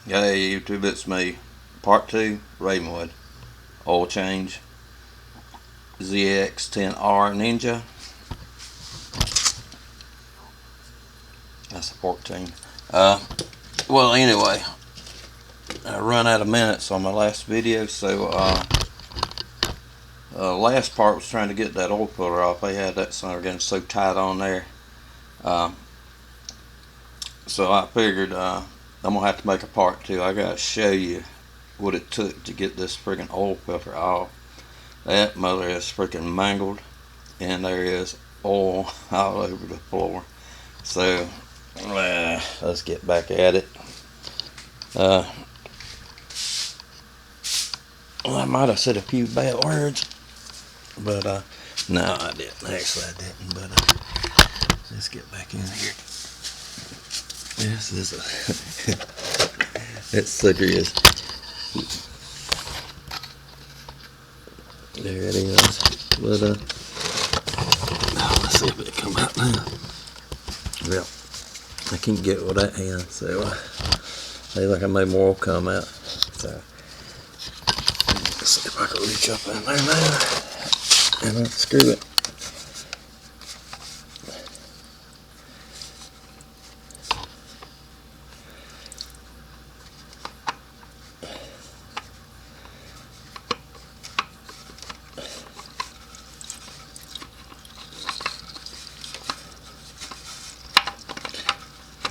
Hey YouTube, it's me. Part 2, Ravenwood. Oil change. ZX10R Ninja. That's a 14. Well, anyway, I run out of minutes on my last video, so last part was trying to get that oil filter off. They had that son getting so tight on there. Uh, so I figured I'm going to have to make a part 2. I got to show you what it took to get this freaking oil filter off. That mother is freaking mangled, and there is oil all over the floor. So let's get back at it. Well, I might have said a few bad words, but no, I didn't. Actually, I didn't. But let's get back in here. This is that sucker is. There it is. But let's see if it come out now. Well, I can't get it with that hand, so I like I made more oil come out. So let's see if I can reach up in there now and unscrew it.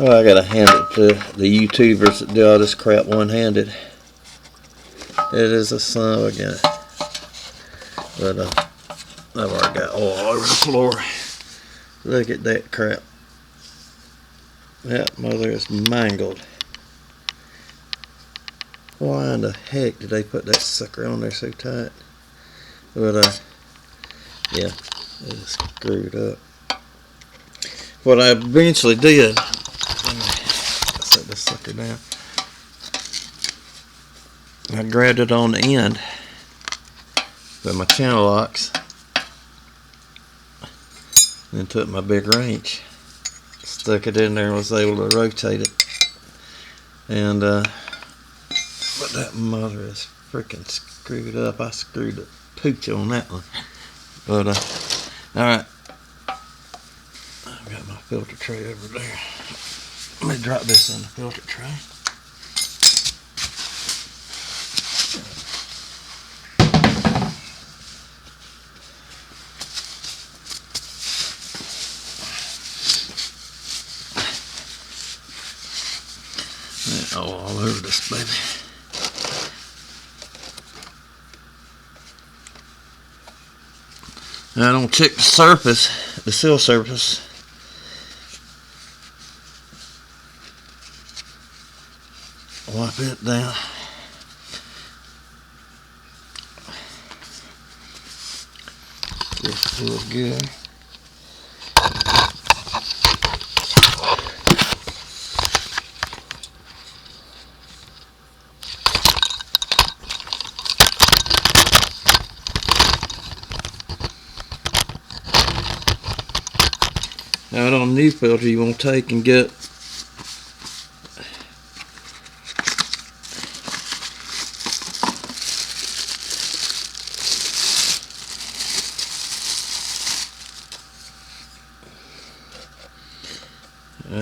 Oh, I gotta hand it to the YouTubers that do all this crap one-handed. It is a son of a gun. But I've already got oil all over the floor. Look at that crap. That mother is mangled. Why in the heck did they put that sucker on there so tight? But yeah, it's screwed up. What I eventually did, set this sucker down. I grabbed it on the end with my channel locks, then took my big wrench, stuck it in there, and was able to rotate it. And but that mother is freaking screwed up. I screwed the pooch on that one. But alright, I've got my filter tray over there. Let me drop this in the filter tray. All over this baby. Now I don't check the surface, the seal surface. Wipe it down. This feels good. Now on a new filter you want to take and get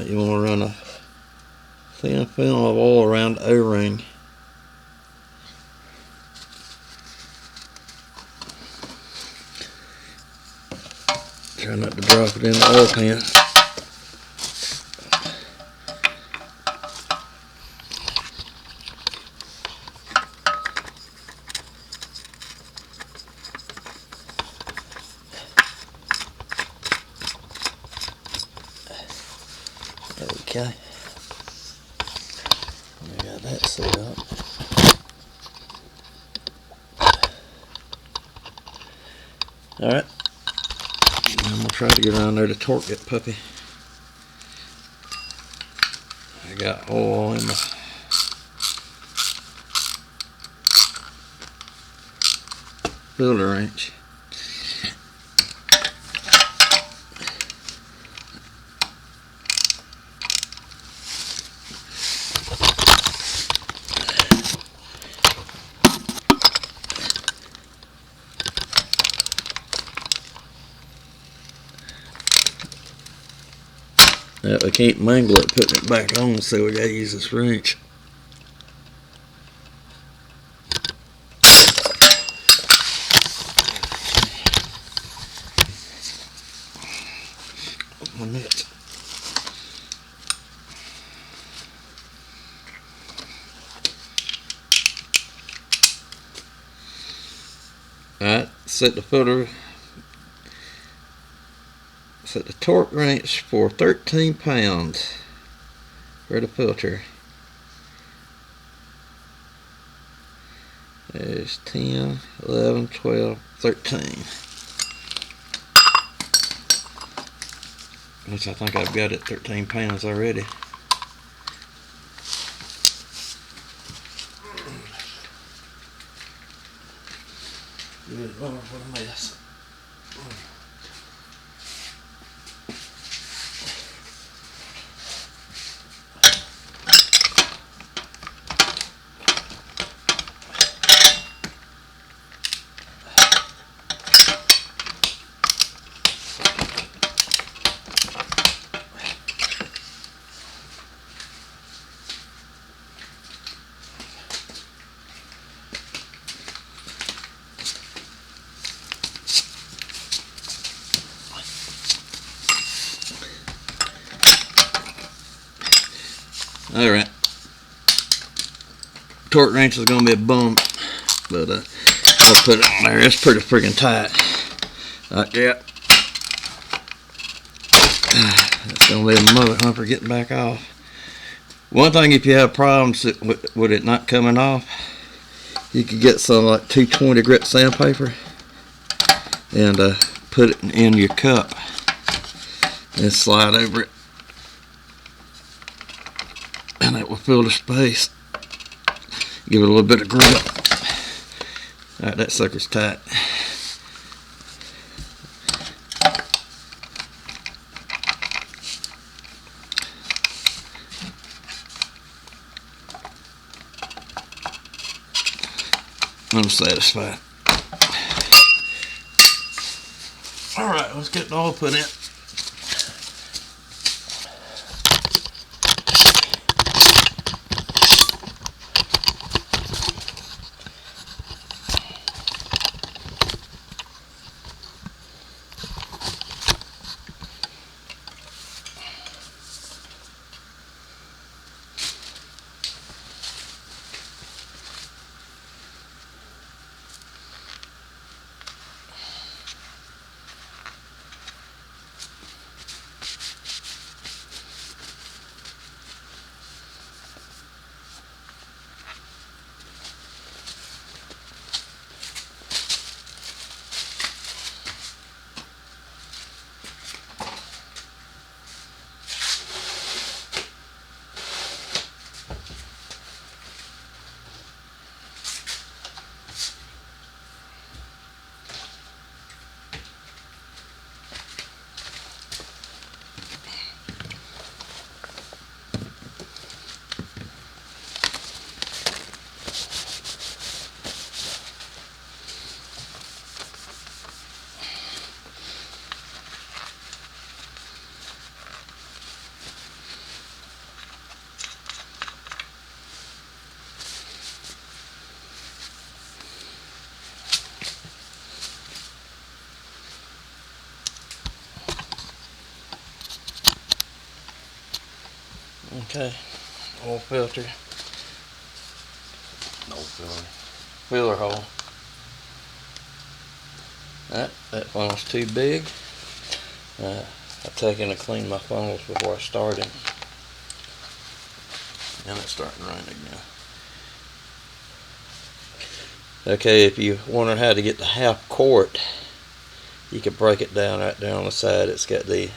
you want to run a thin film of oil around the O-ring. Try not to drop it in the oil pan. Okay. I got that set up. Alright. I'm going to try to get around there to torque that puppy. I got oil in my filter wrench. We can't mangle it putting it back on, so we gotta use this wrench. Alright, set the torque wrench for 13 pounds for the filter. There's 10, 11, 12, 13. Which I think I've got it 13 pounds already. Good Lord, what a mess. Alright. Torque wrench is going to be a bump, but I'll put it on there. It's pretty freaking tight. Yeah. It's going to be a mother humper getting back off. One thing, if you have problems with it not coming off, you could get some like 220 grit sandpaper and put it in your cup and slide over it. And it will fill the space. Give it a little bit of grip. Alright, that sucker's tight. I'm satisfied. Alright, let's get the oil put in. Okay, oil filter. No filter. Filler hole. That funnel's too big. I've taken to clean my funnels before I started. And it's starting to run again. Okay, if you wonder how to get the half quart, you can break it down right there on the side. It's got the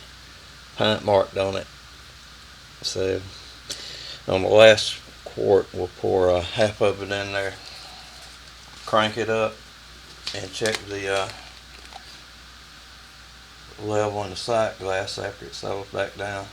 pint marked on it. So on the last quart, we'll pour half of it in there, crank it up, and check the level in the sight glass after it settles back down.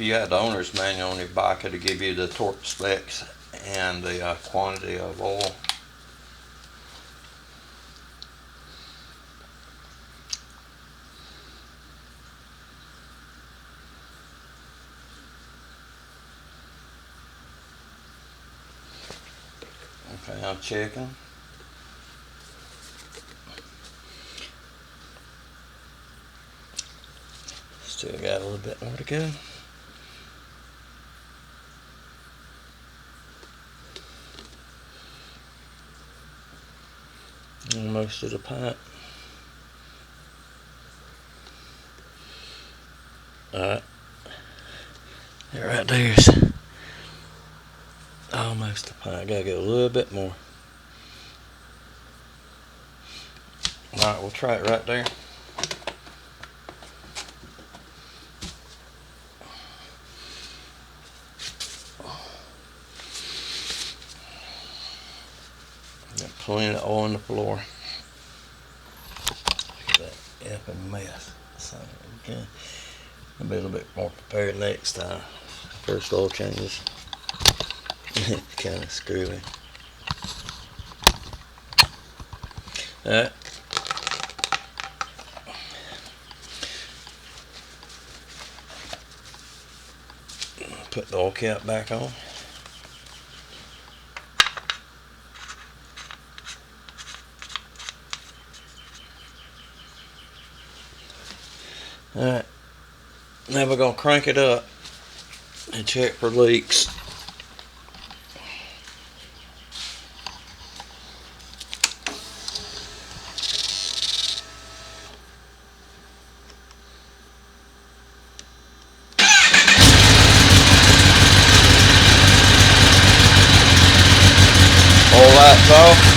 you had the owner's manual on your bike, it'll give you the torque specs and the quantity of oil. Okay, I'm checking. Still got a little bit more to go. Almost to the pint. Alright. That right there's almost a pint. Gotta get a little bit more. Alright, we'll try it right there. Got plenty of oil on the floor. Look at that effing mess. So, okay. I'll be a little bit more prepared next time. First oil changes. Kind of screwy. Alright. Put the oil cap back on. Alright, now we're going to crank it up and check for leaks. All lights off.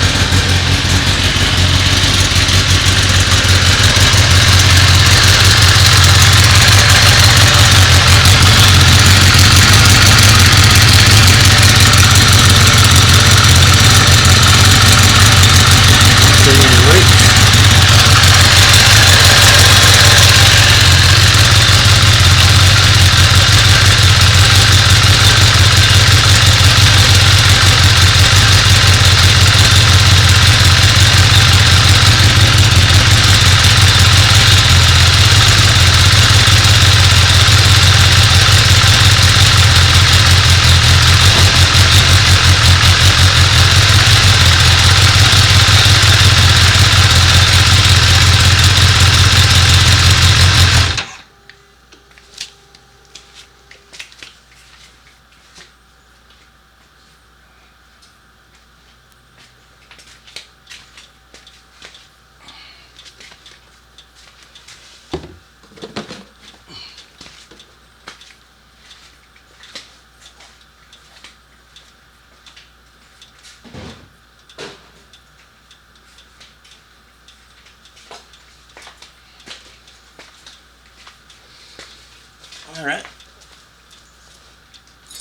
Alright.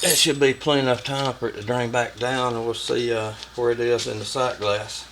That should be plenty enough time for it to drain back down, and we'll see where it is in the sight glass.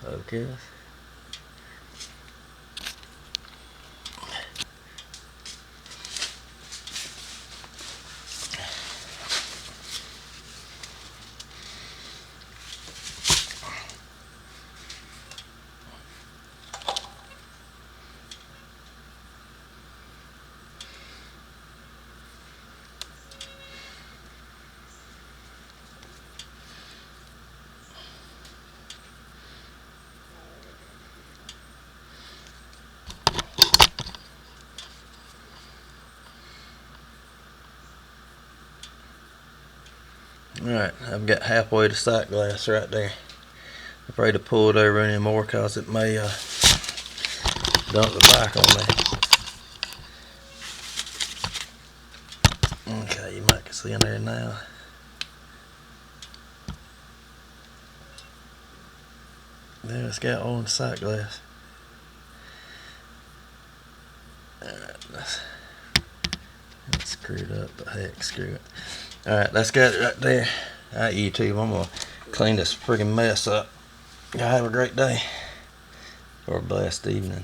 Focus. Alright, I've got halfway to sight glass right there. I'm afraid to pull it over anymore because it may dump the bike on me. See in there now. There, it's got oil in the sight glass. Alright, it's screwed up, but heck, screw it. Alright, that's got it right there. Alright, YouTube, I'm gonna clean this friggin' mess up. Y'all have a great day. Or a blessed evening.